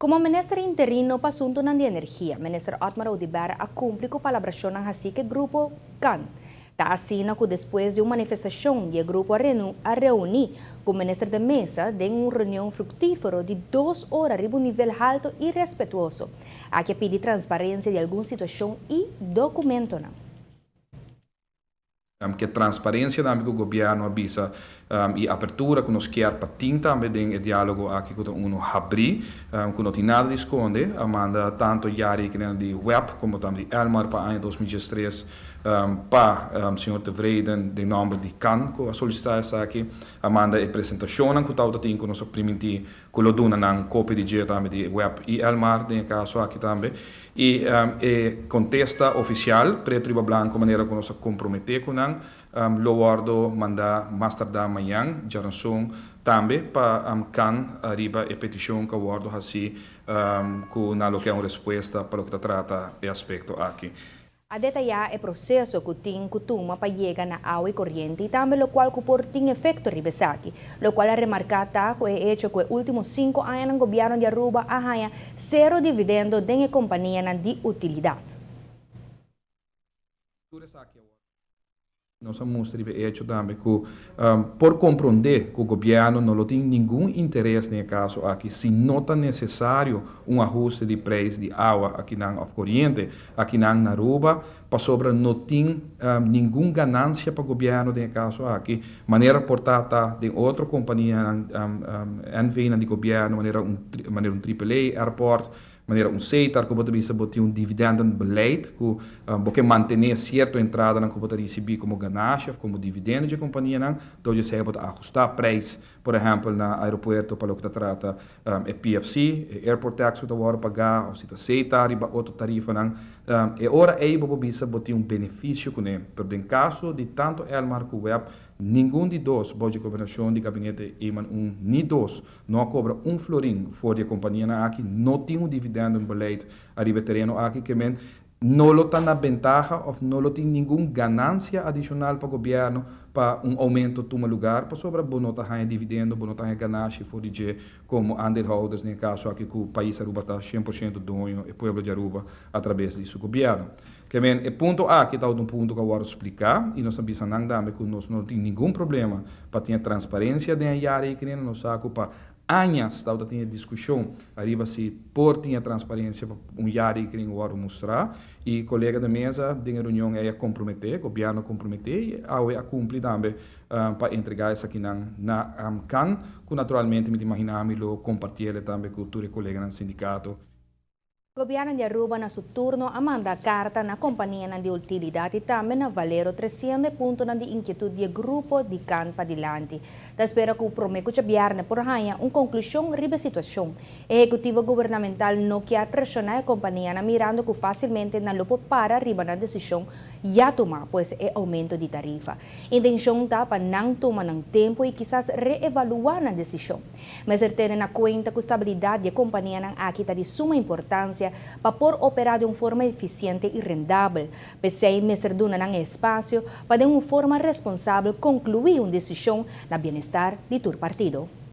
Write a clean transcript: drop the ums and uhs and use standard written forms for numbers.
Como ministro interino para assunto de energia, ministro Otmar Odibera a cumpre com a palabração na que grupo CAN. Está assina que depois de uma manifestação, o grupo a reunir com o ministro da mesa em uma reunião fructífera de 2 horas a um nível alto e respetuoso. Há que pedir transparência de alguma situação e documento. Que a transparência que o governo avisa e a abertura que nós queremos para também o diálogo aqui que nós abrir, que não tem nada a esconder, amanda tanto jari que de web como também de Elmar para o ano 2023 para o senhor Tevreden de nome de CAN que a solicitar essa aqui, amanda a apresentação que tal tem que nós permitir que lo dona na cópia de dia também de web e Elmar de caso aqui também e contesta oficial preto e branco maneira que nós comprometer com lo guardo manda mais tarde amanhã já também para CAN arriba a petição que guardo assim que na lo que é uma resposta para o que trata o aspecto aqui. A detalhar o processo que tem costuma para chegar na água e corrente e também o qual tem efeito ribesaki, o qual é remarcado que é hecho que os últimos 5 anos o governo de Aruba arranha 0 dividendo de companhia de utilidade. Nós mostramos hecho também que, por compreender que o governo não tem nenhum interesse nesse caso aqui, se não é necessário ajuste de preço de água aqui na corrente, aqui na Aruba, para sobre não tem nenhuma ganância para o governo nesse caso aqui, maneira portada de outra companhia, NV de governo, maneira um AAA airport, maneira CETAR que pode ter dividendo beleid que pode manter certa entrada na que pode receber como ganância como dividendo de companhia não então você pode ajustar preço por exemplo na aeroporto para o que trata PFC airport tax que você pagar ou se está CETAR e outra tarifa não e ora aí pode ter benefício com ele pero em caso de tanto Elmar que web nenhum de dois pode governação de gabinete Eman nem dois não cobra florim fora da companhia aqui não tem dividendo beleid arriba terreno aqui que não lo tem na ventaja ou não lo tem nenhuma ganância adicional para o governo para aumento de lugar para sobre bonota ganha dividendo bonota ganha ganância fora de como andeelhouders no caso aqui que o país Aruba está 100% dono e o povo de Aruba através de seu governo que o ponto A que está um ponto que eu vou explicar e nós sabemos que nós não tem nenhum problema para ter transparência de área que nós saco para anos estava tendo discussão arriba se por tinha transparência área que eu vou mostrar e colega da mesa de reunião é comprometer o governo comprometer e a cumprir também para entregar isso aqui na CAN que naturalmente me imaginamos lo compartilhar também com os colegas no sindicato. O governo de Aruba, na seu turno, manda carta na companhia de utilidade e também na Valero 300 pontos de inquietude do grupo de CAN para adiante. Da espera que o prometo de governo por ganhar uma conclusão riba situação. O executivo governamental não quer pressionar a companhia mirando que facilmente não lo para riba na decisão já tomar, pois é aumento de tarifa. Intenção está para não tomar tempo e quizás reevaluar na decisão. Mas tendo na conta que a estabilidade da companhia aqui está de suma importância para por operar de uma forma eficiente e rendável. PCI mestre dona ng espaço para de uma forma responsável concluir uma decisão na bem-estar de todo partido.